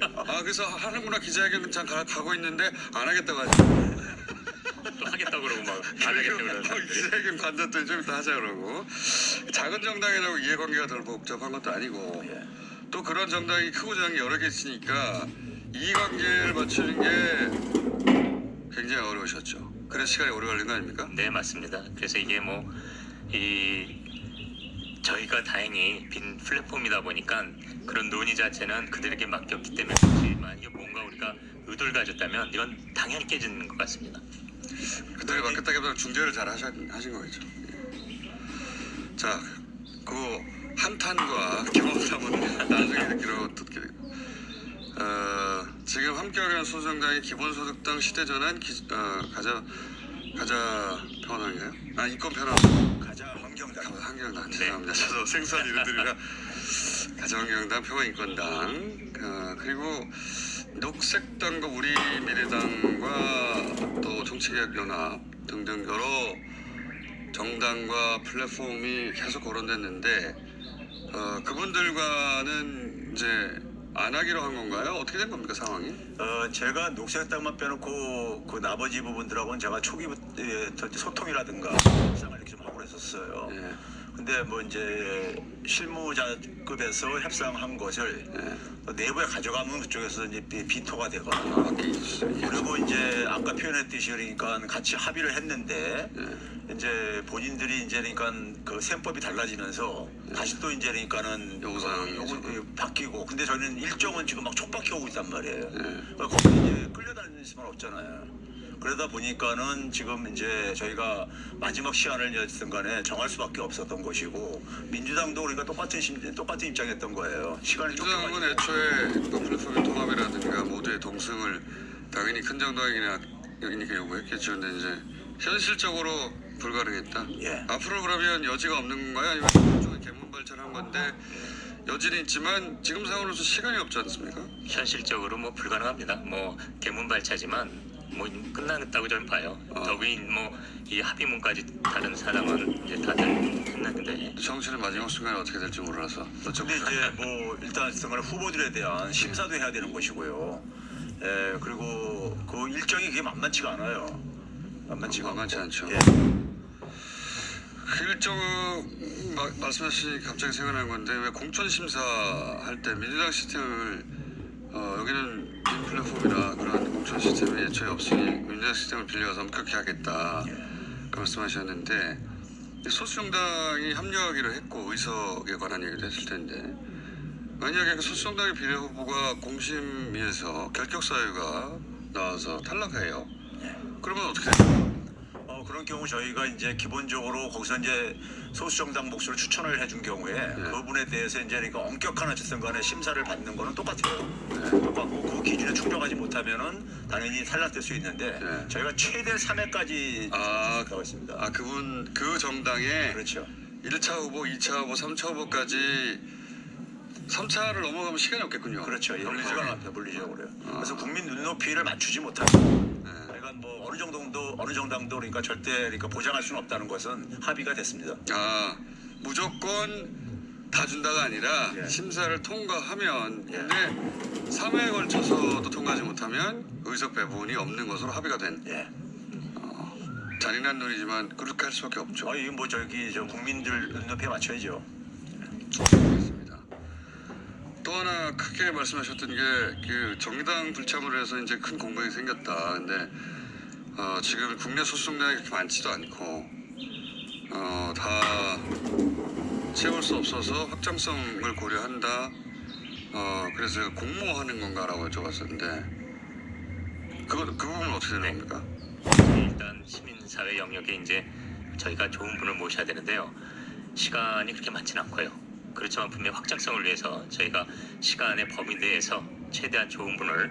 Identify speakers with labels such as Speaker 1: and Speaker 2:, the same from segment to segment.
Speaker 1: 아 그래서 하는구나 기자회견장 가고 있는데 안 하겠다고 하죠.
Speaker 2: 또 하겠다고 그러고 막 안 하겠다고 그러고
Speaker 1: 기자회견 관뒀더니 좀 이따 하자 그러고. 작은 정당이라고 이해관계가 덜 복잡한 것도 아니고 또 그런 정당이 크고 작은 게 여러 개 있으니까 이해관계를 맞추는 게 굉장히 어려우셨죠. 그래서 시간이 오래 걸린 거 아닙니까?
Speaker 2: 네, 맞습니다. 그래서 이게 뭐 저희가 다행히 빈 플랫폼이다 보니까 그런 논의 자체는 그들에게 맡겼기 때문에 만약에 뭔가 우리가 의도를 가졌다면 이건 당연히 깨지는 것 같습니다.
Speaker 1: 그들이 맡겼다기보다 중재를 잘 하신 거겠죠. 예. 자, 그 한탄과 경험담은 나중에 듣게 되고. 지금 함께하는 소수정당이 기본소득당 시대전환 가자 평화당이에요? 아 인권 평화
Speaker 3: 가자 환경당.
Speaker 1: 죄송합니다. 저도 생소한 이름들이라 가자 환경당 평화인권당 그리고 녹색당과 우리미래당과 또 정치개혁연합 등등 여러 정당과 플랫폼이 계속 거론됐는데 그분들과는 이제 안 하기로 한 건가요? 어떻게 된 겁니까 상황이?
Speaker 3: 제가 녹색당만 빼놓고 그 나머지 부분들하고는 제가 초기부터 소통이라든가 협상을 이렇게 좀 하고 그랬었어요.
Speaker 1: 예.
Speaker 3: 근데 뭐 이제 실무자급에서 협상한 것을 내부에 가져가면 그쪽에서 이제 비토가 되거든요. 그리고 이제 아까 표현했듯이 그러니까 같이 합의를 했는데 이제 본인들이 이제 그러니까 그 셈법이 달라지면서 다시 또 이제 그러니까는 요거 바뀌고 근데 저희는 일정은 지금 막 촉박해 오고 있단 말이에요. 거기 이제 끌려다닐 수는 없잖아요. 그러다 보니까는 지금 이제 저희가 마지막 시한을 여튼 간에 정할 수밖에 없었던 것이고 민주당도 우리가 똑같은 입장이었던 거예요. 시간이
Speaker 1: 민주당은 애초에 그 플랫폼의 통합이라든가 모두의 동승을 당연히 큰 정당이니까 요구했겠죠. 근데 이제 현실적으로 불가능했다.
Speaker 3: 예.
Speaker 1: 앞으로 그러면 여지가 없는 건가요? 아니면 일종의 개문 발전한 건데 여지는 있지만 지금 상황으로서 시간이 없지 않습니까?
Speaker 2: 현실적으로 뭐 불가능합니다. 뭐 개문발차지만 뭐 끝나겠다고 저는 봐요. 더구나 뭐 이 합의문까지 다른 사람은 이제 다들 했는데
Speaker 1: 정치는 마지막 순간에 어떻게 될지 몰라서.
Speaker 3: 근데 이제 뭐 일단 정말 후보들에 대한 심사도 해야 되는 것이고요. 그리고 그 일정이 그게 만만치가 않아요. 만만치
Speaker 1: 않죠.
Speaker 3: 예.
Speaker 1: 그 일정은 말씀하시니 갑자기 생각난 건데 왜 공천심사 할 때 민주당 시스템을 여기는 빈 플랫폼이라 그런 공천 시스템이 애초에 없으니 민주당 시스템을 빌려서 엄격히 하겠다 그 말씀하셨는데 소수정당이 합류하기로 했고 의석에 관한 얘기도 했을 텐데 만약에 그 소수정당의 비례후보가 공심위에서 결격사유가 나와서 탈락해요. 그러면 어떻게 됩니까?
Speaker 3: 그런 경우 저희가 이제 기본적으로 거기서 이제 소수정당 몫으로 추천을 해준 경우에 그 부분에 대해서 이제 그러니까 엄격한 어쨌든 간에 심사를 받는 거는 똑같아요. 똑같고 그 기준에 충족하지 못하면은 당연히 탈락될 수 있는데 저희가 최대 3회까지 하고 있습니다.
Speaker 1: 아 그분 그 정당에
Speaker 3: 그렇죠.
Speaker 1: 1차 후보, 2차 후보, 3차 후보까지 3차를 넘어가면 시간이 없겠군요.
Speaker 3: 그렇죠. 물리적으로요. 그래서 국민 눈높이를 맞추지 못하고 그러니까 뭐 어느 정당도 그러니까 절대 그러니까 보장할 수는 없다는 것은 합의가 됐습니다.
Speaker 1: 아 무조건 다 준다가 아니라 심사를 통과하면 근데 3회에 걸쳐서도 통과하지 못하면 의석 배분이 없는 것으로 합의가 된. 잔인한 논리지만 그렇게 할 수밖에 없죠.
Speaker 3: 이건 뭐 국민들 눈높이에 맞춰야죠.
Speaker 1: 알겠습니다. 또 하나 크게 말씀하셨던 게 그 정당 불참으로 해서 이제 큰 공백이 생겼다. 근데 지금 국내 소수정당이 그렇게 많지도 않고 다 채울 수 없어서 확장성을 고려한다. 그래서 공모하는 건가라고 여쭤봤었는데 그 부분은 어떻게 되는 겁니까?
Speaker 2: 일단 시민사회 영역에 이제 저희가 좋은 분을 모셔야 되는데요. 시간이 그렇게 많지는 않고요. 그렇지만 분명히 확장성을 위해서 저희가 시간의 범위 내에서 최대한 좋은 분을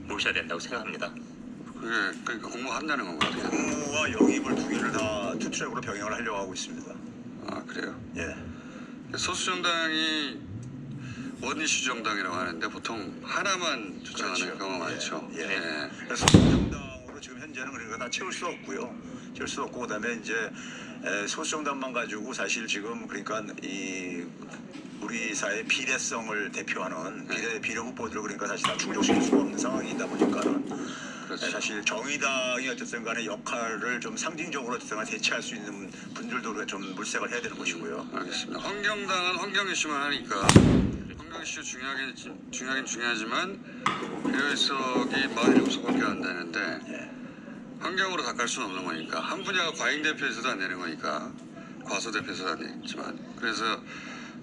Speaker 2: 모셔야 된다고 생각합니다.
Speaker 1: 그러니까 공모한다는 건가요?
Speaker 3: 공모와 영입을 두 개를 다 투트랙으로 병행을 하려고 하고 있습니다.
Speaker 1: 아 그래요?
Speaker 3: 예.
Speaker 1: 소수정당이 원이슈 정당이라고 하는데 보통 하나만 주장하는
Speaker 3: 그렇죠.
Speaker 1: 경우가 많죠.
Speaker 3: 그래서 소수정당으로 지금 현재는 그러니까 다 채울 수 없고요. 채울 수 없고 그다음에 이제 소수정당만 가지고 사실 지금 그러니까 이 우리 사회 비례성을 대표하는 비례 후보들 그러니까 사실 다 충족시킬 수가 없는 상황이다 보니까는
Speaker 1: 그렇죠.
Speaker 3: 사실 정의당이 어쨌든 간에 역할을 좀 상징적으로 어쨌든 간에 대체할 수 있는 분들도 우리가 좀 물색을 해야 되는 것이고요.
Speaker 1: 알겠습니다. 환경당은 환경 이슈만 하니까 환경 이슈 중요하긴 중요하지만 비례석이 47석밖에 안 되는데
Speaker 3: 예.
Speaker 1: 환경으로 다 갈 수는 없는 거니까 한 분야가 과잉 대표에서도 안 되는 거니까 과소 대표에서도 안 되겠지만 그래서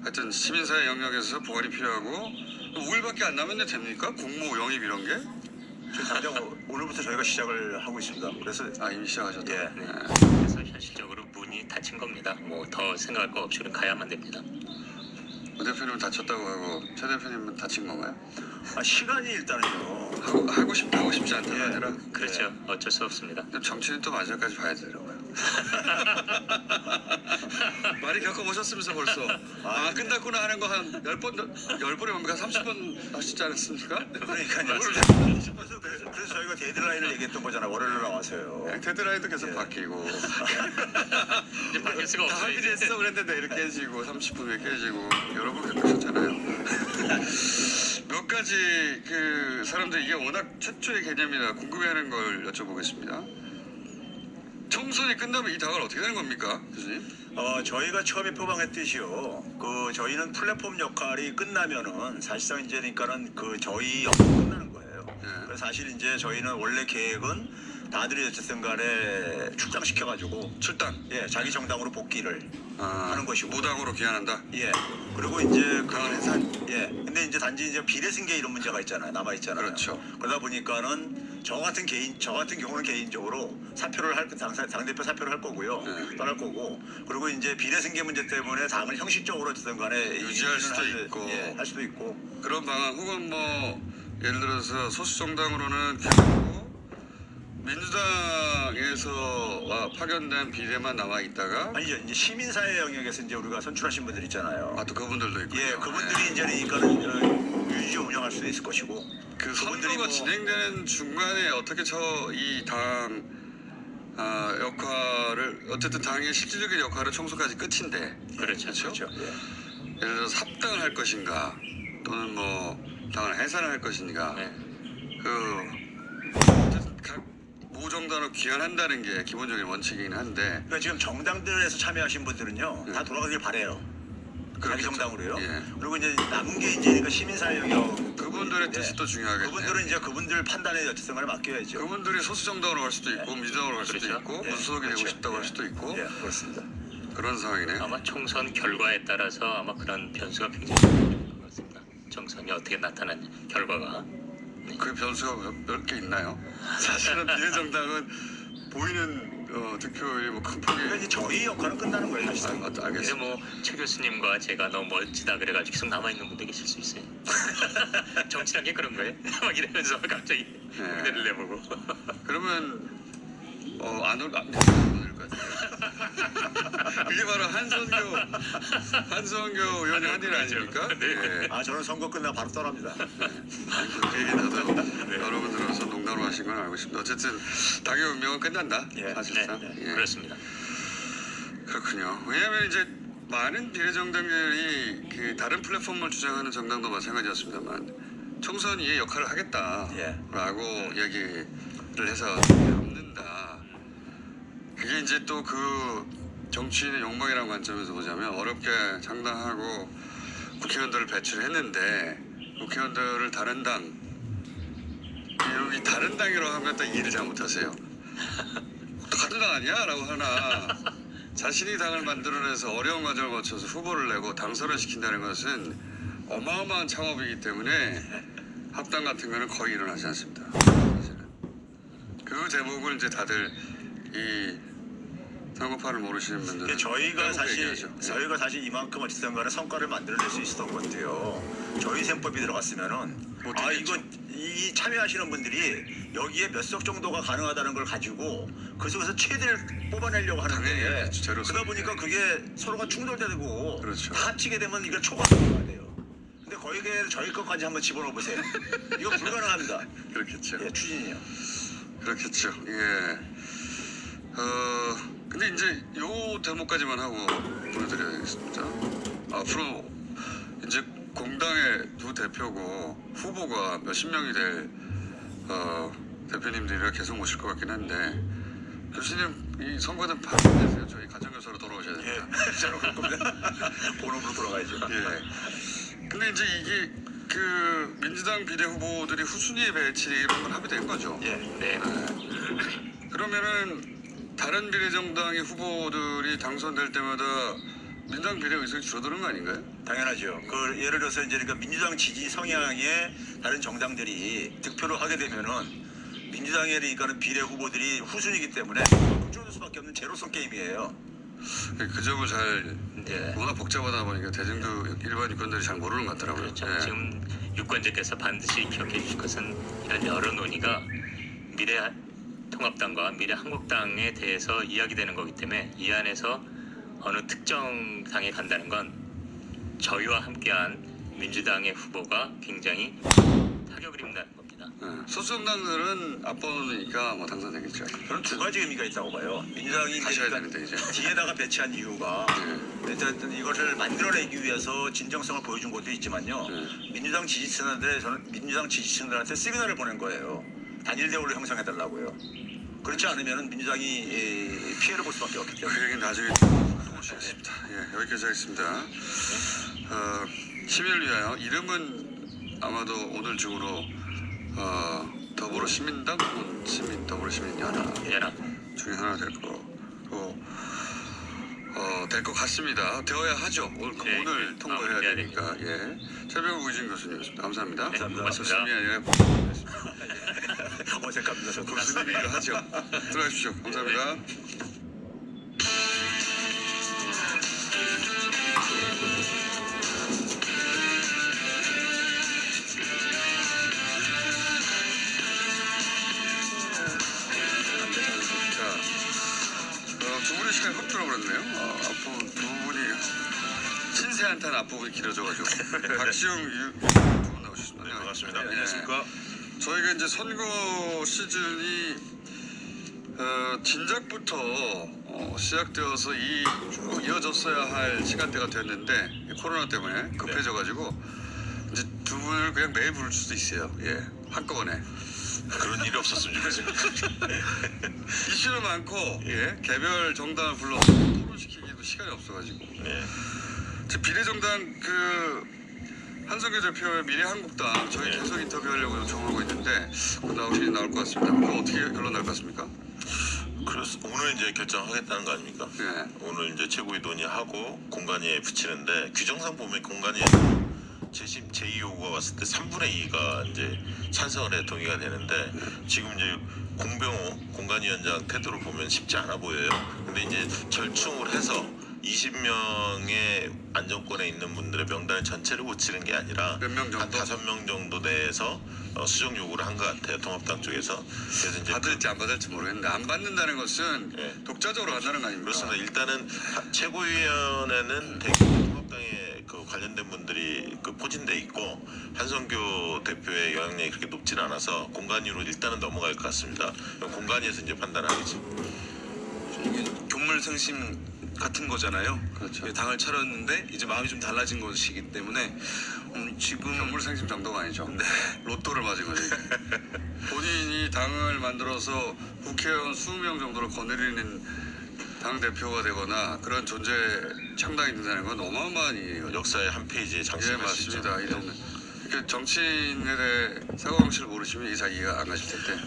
Speaker 1: 하여튼 시민사회 영역에서 보완이 필요하고 5일밖에 안 남았는데 됩니까? 공모 영입 이런 게?
Speaker 3: 지금 당장 오늘부터 저희가 시작을 하고 있습니다. 그래서
Speaker 1: 이미 시작하셨다.
Speaker 3: 예.
Speaker 2: 네. 그래서 현실적으로 문이 닫힌 겁니다. 뭐 더 생각할 거 없이 그냥 가야만 됩니다.
Speaker 1: 오 대표님은 다쳤다고 하고 최 대표님은 다친 건가요?
Speaker 3: 시간이 일단은요.
Speaker 1: 하고 싶지 않다는
Speaker 3: 예.
Speaker 1: 아니라
Speaker 2: 그렇죠. 어쩔 수 없습니다.
Speaker 1: 정치는 또 마지막까지 봐야 되더라고요. 많이 겪어보셨으면서 벌써 끝났구나 하는 거 한 10번에 뭡니까 30번 하시지 않았습니까?
Speaker 3: 그러니까요. 그래서 저희가 데드라인을 얘기했던 거잖아요. 월요일 나와서요.
Speaker 1: 데드라인도 계속 바뀌고
Speaker 2: 이제 바뀔 수가
Speaker 1: 다
Speaker 2: 없어요. 이제.
Speaker 1: 합의됐어 그랬는데 내일 깨지고 30분 후에 깨지고 여러 번 겪으셨잖아요. 몇 가지 그 사람들이 이게 워낙 최초의 개념이라 궁금해하는 걸 여쭤보겠습니다. 총선이 끝나면 이 당은 어떻게 되는 겁니까, 교수님?
Speaker 3: 저희가 처음에 표방했듯이요. 저희는 플랫폼 역할이 끝나면은 사실상 이제 그러니까는 저희 역할이 끝나는 거예요. 그래서 사실 이제 저희는 원래 계획은 다들이 어쨌든 간에 출당시켜가지고
Speaker 1: 출당.
Speaker 3: 자기 정당으로 복귀를 하는 것이고
Speaker 1: 무당으로 귀환한다.
Speaker 3: 그리고 이제 근데 이제 단지 이제 비례승계 이런 문제가 있잖아요. 남아 있잖아요.
Speaker 1: 그렇죠.
Speaker 3: 그러다 보니까는 저 같은 경우는 개인적으로 당대표 사표를 할 거고요. 떠날 거고. 그리고 이제 비례승계 문제 때문에 당을 형식적으로 어쨌든 간에
Speaker 1: 유지할 수도 있고.
Speaker 3: 할 수도 있고.
Speaker 1: 그런 방안 혹은 뭐 예를 들어서 소수 정당으로는 귀환하고 민주당에서 파견된 비례만 남아 있다가
Speaker 3: 아니죠. 이제 시민사회 영역에서 이제 우리가 선출하신 분들 있잖아요.
Speaker 1: 또 그분들도 있고.
Speaker 3: 그분들이 이제 그러니까는 유지 운영할 수도 있을 것이고.
Speaker 1: 그
Speaker 3: 그분들이
Speaker 1: 선거가
Speaker 3: 뭐-
Speaker 1: 진행되는 중간에 어떻게 이 당 역할을 어쨌든 당의 실질적인 역할은 총선까지 끝인데
Speaker 2: 그렇죠.
Speaker 3: 그렇죠.
Speaker 1: 예를 들어서 합당을 할 것인가 또는 뭐 당을 해산을 할 것인가
Speaker 2: 네.
Speaker 1: 각 모정당으로 귀환한다는 게 기본적인 원칙이긴 한데
Speaker 3: 그러니까 지금 정당들에서 참여하신 분들은요 다 돌아가길 바래요. 자기
Speaker 1: 그렇겠죠.
Speaker 3: 정당으로요.
Speaker 1: 예.
Speaker 3: 그리고 이제 남은 게 이제 그러니까 시민사회 영역
Speaker 1: 그분들의 뜻이 또 중요하겠네.
Speaker 3: 그분들은 이제 그분들 판단에 어쨌든 간에 맡겨야죠.
Speaker 1: 그분들이 소수 정당으로 갈 수도 있고 민주당으로 갈 수도
Speaker 2: 그렇죠.
Speaker 1: 있고
Speaker 3: 예.
Speaker 1: 무소속이 되고
Speaker 3: 그렇죠.
Speaker 1: 싶다고 할 수도 있고
Speaker 3: 그렇습니다.
Speaker 1: 그런 상황이네요.
Speaker 2: 아마 총선 결과에 따라서 아마 그런 변수가 굉장히 많을 것 같습니다. 총선이 어떻게 나타난 결과가.
Speaker 1: 그 변수가 몇 개 있나요? 사실은 비례정당은 보이는 득표율이 뭐 큰 폭이
Speaker 3: 그러니까 이제 저희 역할은 끝나는 거예요. 사실상.
Speaker 2: 근데
Speaker 1: 알겠습니다.
Speaker 2: 뭐 최 교수님과 제가 너무 멋지다 그래가지고 계속 남아있는 분들 계실 수 있어요. 정치란 게 그런 거예요? 막 이러면서 갑자기 무대를 내보고.
Speaker 1: 그러면 안 올 것 같아요. 그게 바로 한성교 의원의 한 일 아닙니까?
Speaker 2: 네.
Speaker 3: 저는 선거 끝나고 바로 떠납니다.
Speaker 1: 아니, 그 얘기 나도 여러 분 들어서 농담으로 하신 건 알고 있습니다. 어쨌든 당의 운명은 끝난다. 사실상.
Speaker 2: 그렇습니다.
Speaker 1: 그렇군요. 왜냐하면 이제 많은 비례정당들이 그 다른 플랫폼을 주장하는 정당도 마찬가지였습니다만 총선 이의 역할을 하겠다라고 얘기를 해서 없는다. 그게 이제 또 그 정치인의 욕망이라는 관점에서 보자면 어렵게 장당하고 국회의원들을 배출했는데 국회의원들을 다른 당 여기 다른 당이라고 하면 또 이해를 잘못하세요. 또 같은 당 아니야? 라고 하나 자신이 당을 만들어내서 어려운 과정을 거쳐서 후보를 내고 당선을 시킨다는 것은 어마어마한 창업이기 때문에 합당 같은 거는 거의 일어나지 않습니다. 사실은. 그 제목을 이제 다들 이 선거판을 모르시는 분들은
Speaker 3: 저희가 사실
Speaker 1: 얘기하죠.
Speaker 3: 저희가 사실 이만큼 어쨌든 간에 성과를 만들어낼 수 있었던 건데요. 저희 셈법이 들어갔으면은
Speaker 1: 못했겠죠.
Speaker 3: 이 참여하시는 분들이 여기에 몇 석 정도가 가능하다는 걸 가지고 그 속에서 최대를 뽑아내려고
Speaker 1: 당연히
Speaker 3: 하는데
Speaker 1: 해야죠. 제로서.
Speaker 3: 그러다 보니까 그게 서로가 충돌되고
Speaker 1: 그렇죠.
Speaker 3: 다 합치게 되면 이게 초과가 돼요. 근데 거기에 저희 것까지 한번 집어넣어 보세요. 이거 불가능합니다.
Speaker 1: 그렇겠죠.
Speaker 3: 추진이요.
Speaker 1: 그렇겠죠. 근데 이제 요 대목까지만 하고 보내드려야겠습니다. 앞으로 이제 공당의 두 대표고 후보가 몇십 명이 될 대표님들이라 계속 모실 것 같긴 한데 교수님 이 선거는 반대세요. 저희 가정교사로 돌아오셔야 됩니다.
Speaker 3: 저는 그럴 겁니다. 본업으로 돌아가야죠.
Speaker 1: 예. 근데 이제 이게 그 민주당 비례 후보들이 후순위에 배치 이런 건 합의된 거죠.
Speaker 3: 예.
Speaker 2: 네.
Speaker 1: 그러면은 다른 비례정당의 후보들이 당선될 때마다 민주당 비례 의석이 줄어드는 거 아닌가요?
Speaker 3: 당연하죠. 그 예를 들어서 이제 그러니까 민주당 지지 성향의 다른 정당들이 득표를 하게 되면은 민주당에 그러니까는 비례 후보들이 후순위이기 때문에 줄어들 수밖에 없는 제로섬 게임이에요.
Speaker 1: 그 점을 잘
Speaker 2: 네.
Speaker 1: 워낙 복잡하다 보니까 대중도 일반 유권들이 잘 모르는 것 같더라고요.
Speaker 2: 그렇죠.
Speaker 1: 예.
Speaker 2: 지금 유권자께서 반드시 기억해 주실 것은 이런 여러 논의가 미래통합당과 미래한국당에 대해서 이야기되는 거기 때문에 이 안에서 어느 특정 당에 간다는 건 저희와 함께한 민주당의 후보가 굉장히 타격을 입는다는 겁니다.
Speaker 1: 예. 소수정당들은 앞번호니까 뭐 당선되겠죠.
Speaker 3: 저는 두 가지 의미가 있다고 봐요. 민주당이
Speaker 1: 가셔야
Speaker 3: 그러니까
Speaker 1: 되는데 이제.
Speaker 3: 뒤에다가 배치한 이유가 어쨌든 이것을 만들어내기 위해서 진정성을 보여준 것도 있지만요. 민주당 지지층들한테 시그널을 보낸 거예요. 단일 대우를 형성해달라고요. 그렇지 않으면 민주당이 피해를 볼 수밖에 없기
Speaker 1: 그
Speaker 3: 때문에.
Speaker 1: 얘기는 나중에 모시겠습니다. 예, 여기까지 하겠습니다. 시민을 위하여 이름은 아마도 오늘 중으로 더불어시민당 혹은 더불어시민연합
Speaker 2: 연합.
Speaker 1: 중에 하나 될 거고 될 것 같습니다. 되어야 하죠.
Speaker 2: 네,
Speaker 1: 오늘 통과해야
Speaker 2: 마무리해야
Speaker 1: 되니까. 예. 최병우 의진 교수님이었습니다. 감사합니다.
Speaker 2: 네,
Speaker 3: 감사합니다.
Speaker 1: 교수님이 아니라
Speaker 3: 어색합니다. 저도.
Speaker 1: 교수님이라 하죠. 들어가십시오. 감사합니다. 두 분의 시간이 확 줄어버렸네요. 앞부분 두 분이 신세한탄 앞부분이 길어져가지고 박시영 두 나오셨습니다.
Speaker 4: 네, 반갑습니다.
Speaker 1: 예.
Speaker 4: 안녕하십니까?
Speaker 1: 저희가 이제 선거 시즌이 진작부터 시작되어서 쭉 이어졌어야 할 시간대가 됐는데 코로나 때문에 급해져가지고 이제 두 분을 그냥 매일 부를 수도 있어요. 예, 한꺼번에.
Speaker 4: 그런 일이 없었으면 좋겠습니다.
Speaker 1: 이슈는 많고 예, 개별 정당을 불러서 토론시키기도 시간이 없어가지고
Speaker 4: 네.
Speaker 1: 제 비례정당 한성규 대표의 미래한국당 저희
Speaker 4: 네.
Speaker 1: 계속 인터뷰하려고 요청하고 있는데 그 나올 것 같습니다. 그거 어떻게 결론 날 것 같습니까?
Speaker 4: 그래서 오늘 이제 결정하겠다는 거 아닙니까?
Speaker 1: 예.
Speaker 4: 오늘 이제 최고위 논의하고 공관위에 붙이는데 규정상 보면 공관위에 재심 제2요구가 왔을 때 3분의 2가 이제 찬성을 해 동의가 되는데 지금 이제 공병호 공관위원장 태도를 보면 쉽지 않아 보여요. 근데 이제 절충을 해서 20명의 안정권에 있는 분들의 명단 전체를 고치는 게 아니라
Speaker 1: 몇 명
Speaker 4: 한
Speaker 1: 정도?
Speaker 4: 5명 정도 내에서 수정 요구를 한 것 같아요. 통합당 쪽에서. 그래서 이제
Speaker 1: 받을지 안 받을지 모르겠는데 안 받는다는 것은
Speaker 4: 네.
Speaker 1: 독자적으로 한다는 거 아닙니까?
Speaker 4: 그렇습니다. 일단은 최고위원회는 대부분 통합당에 그 관련된 분들이 그 포진돼 있고 한성교 대표의 영향력이 그렇게 높진 않아서 공관위로 일단은 넘어갈 것 같습니다. 공관위에서 이제 판단하겠죠.
Speaker 5: 이게 교물생심 같은 거잖아요.
Speaker 1: 그렇죠.
Speaker 5: 예, 당을 차렸는데 이제 마음이 좀 달라진 것이기 때문에 지금
Speaker 1: 경물생심 정도가 아니죠.
Speaker 5: 네.
Speaker 1: 로또를 맞은 거죠. 이게. 본인이 당을 만들어서 국회의원 20명 정도를 거느리는 당 대표가 되거나 그런 존재 창당이 된다는 건 어마어마한 일이에요.
Speaker 4: 역사의 한 페이지에
Speaker 1: 예,
Speaker 4: 장식할 수 있죠.
Speaker 1: 맞습니다. 이런 이렇게 정치인에 대해 사고방식을 모르시면 이게 잘 이해가 안 가실 텐데.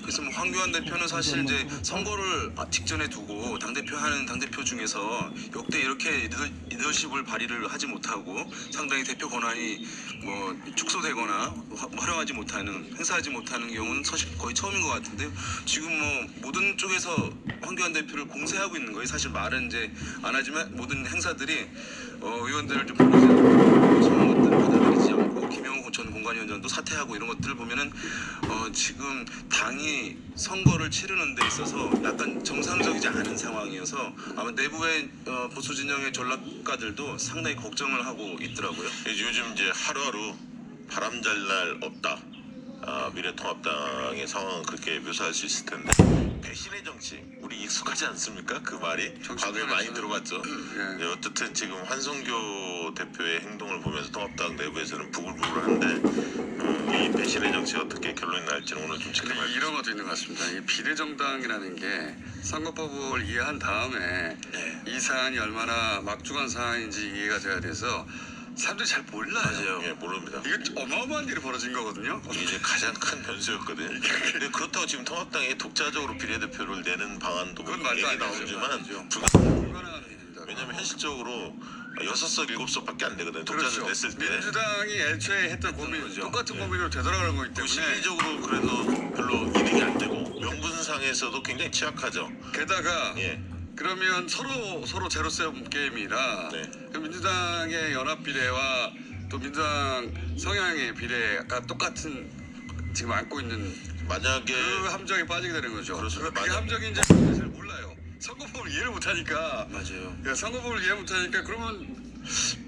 Speaker 5: 그래서 뭐 황교안 대표는 사실 이제 선거를 직전에 두고 당대표 중에서 역대 이렇게 리더십을 발휘를 하지 못하고 상당히 대표 권한이 뭐 축소되거나 활용하지 못하는 행사하지 못하는 경우는 사실 거의 처음인 것 같은데 지금 뭐 모든 쪽에서 황교안 대표를 공세하고 있는 거예요. 사실 말은 이제 안 하지만 모든 행사들이 의원들을 좀 부르지 않고 그런 것들을 받아들이지 않고 김영호 전 공관위원장도 사퇴하고 이런 것들을 보면은 지금 당이 선거를 치르는 데 있어서 약간 정상적이지 않은 상황이어서 아마 내부의 보수 진영의 전략가들도 상당히 걱정을 하고 있더라고요.
Speaker 4: 요즘 이제 하루하루 바람 잘 날 없다. 미래통합당의 상황은 그렇게 묘사할 수 있을 텐데 배신의 정치 우리 익숙하지 않습니까? 그 말이 과거에 많이 들어봤죠.
Speaker 1: 예.
Speaker 4: 어쨌든 지금 한성교 대표의 행동을 보면서 통합당 내부에서는 부글부글한데 이 배신의 정치 어떻게 결론이 날지는 오늘 좀 지켜봐야
Speaker 1: 근데 이런 것도 있는 것 같습니다. 이 비례정당이라는 게 선거법을 이해한 다음에 이 사안이 얼마나 막중한 사안인지 이해가 돼야 돼서 사람들이 잘 몰라요.
Speaker 3: 맞아요.
Speaker 4: 예, 모릅니다.
Speaker 1: 이게 어마어마한 일이 벌어진 거거든요.
Speaker 4: 이게 이제 가장 큰 변수였거든요. 근데 그렇다고 지금 통합당이 독자적으로 비례대표를 내는 방안도
Speaker 1: 그건 말도 안
Speaker 4: 얘기
Speaker 1: 되죠.
Speaker 4: 나오지만
Speaker 1: 불가능한 일입니다.
Speaker 4: 왜냐면 현실적으로 6석 7석밖에 안 되거든요. 독자적
Speaker 1: 그렇죠.
Speaker 4: 냈을 때.
Speaker 1: 민주당이 애초에 했던 고민 똑같은 고민으로 되돌아가는 거기
Speaker 4: 그
Speaker 1: 때문에
Speaker 4: 심리적으로 그래도 별로 이득이 안 되고 명분상에서도 굉장히 취약하죠.
Speaker 1: 게다가
Speaker 4: 예.
Speaker 1: 그러면 서로 제로섬 게임이라
Speaker 4: 네.
Speaker 1: 그 민주당의 연합 비례와 또 민주당 성향의 비례가 똑같은 지금 안고 있는
Speaker 4: 만약에
Speaker 1: 그 함정에 빠지게 되는 거죠.
Speaker 4: 그렇습니다.
Speaker 1: 그게
Speaker 4: 만약-
Speaker 1: 함정인지 잘 몰라요. 선거법을 이해를 못하니까.
Speaker 5: 맞아요.
Speaker 1: 야, 선거법을 이해 못하니까 그러면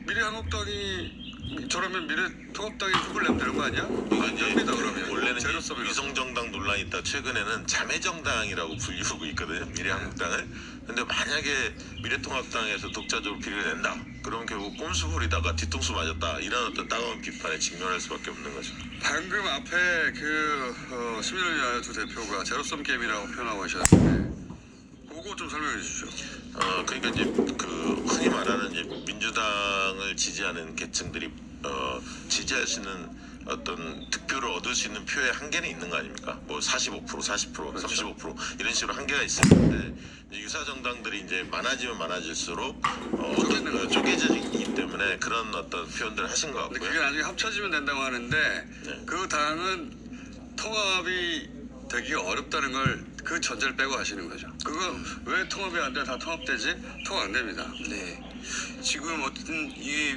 Speaker 1: 미래한국당이 저러면 미래통합당이 표를 내면 되는 거 아니야? 안 됩니다 그러면.
Speaker 4: 원래는
Speaker 1: 제로섬이라서.
Speaker 4: 위성정당 논란이 있다 최근에는 자매정당이라고 불리우고 있거든요. 미래한국당을. 근데 만약에 미래통합당에서 독자적으로 비례를 낸다. 그러면 결국 꼼수 부리다가 뒤통수 맞았다. 이런 어떤 따가운 비판에 직면할 수밖에 없는 거죠.
Speaker 1: 방금 앞에 시민을 위하여 두 대표가 제로섬 게임이라고 표현하고 계셨는데 그거 좀 설명해 주십시오.
Speaker 4: 그러니까 이제 그 흔히 말하는 이제 민주당을 지지하는 계층들이 지지할 수 있는 어떤 득표를 얻을 수 있는 표의 한계는 있는 거 아닙니까? 뭐 45%, 40%,
Speaker 1: 그렇죠.
Speaker 4: 35% 이런 식으로 한계가 있었는데 유사 정당들이 이제 많아지면 많아질수록
Speaker 1: 쪼개는 거죠.
Speaker 4: 쪼개지기 때문에 그런 어떤 표현들을 하신 것
Speaker 1: 근데
Speaker 4: 같고요.
Speaker 1: 그게 나중에 합쳐지면 된다고 하는데
Speaker 4: 네.
Speaker 1: 그 당은 통합이 되기가 어렵다는 걸 그 전제를 빼고 하시는 거죠. 그거 왜 통합이 안 돼? 다 통합되지? 통합 안 됩니다.
Speaker 5: 네. 지금 어쨌든 이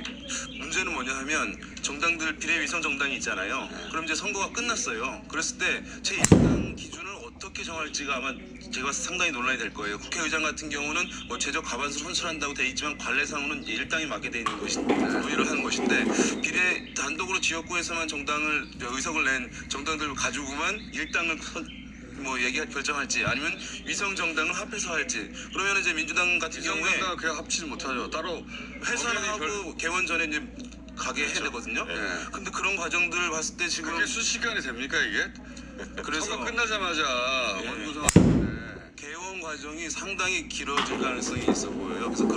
Speaker 5: 문제는 뭐냐 하면 정당들 비례 위성 정당이 있잖아요. 그럼 이제 선거가 끝났어요. 그랬을 때 제 입당 기준을 어떻게 정할지가 아마 제가 상당히 논란이 될 거예요. 국회의장 같은 경우는 뭐 제적 과반수 선출한다고 돼 있지만 관례상으로는 일당이 맡게 돼 있는 것이 논의를 하는 것인데 비례 단독으로 지역구에서만 정당을 의석을 낸 정당들 가지고만 일당을 결정할지 아니면 위성 정당을 합해서 할지 그러면 이제 민주당 같은 경우에
Speaker 1: 이정당과 그냥 합치지 못하죠. 따로
Speaker 5: 회선하고 개원 전에 이제 가게 해야 되거든요.
Speaker 1: 네.
Speaker 5: 근데 그런 과정들을 봤을 때 지금
Speaker 1: 그게 순식간에 됩니까 이게?
Speaker 5: 그래서
Speaker 1: 선거 끝나자마자
Speaker 5: 예.
Speaker 1: 원구성하는데
Speaker 5: 개원 과정이 상당히 길어질 가능성이 있어 보여요. 그래서 그런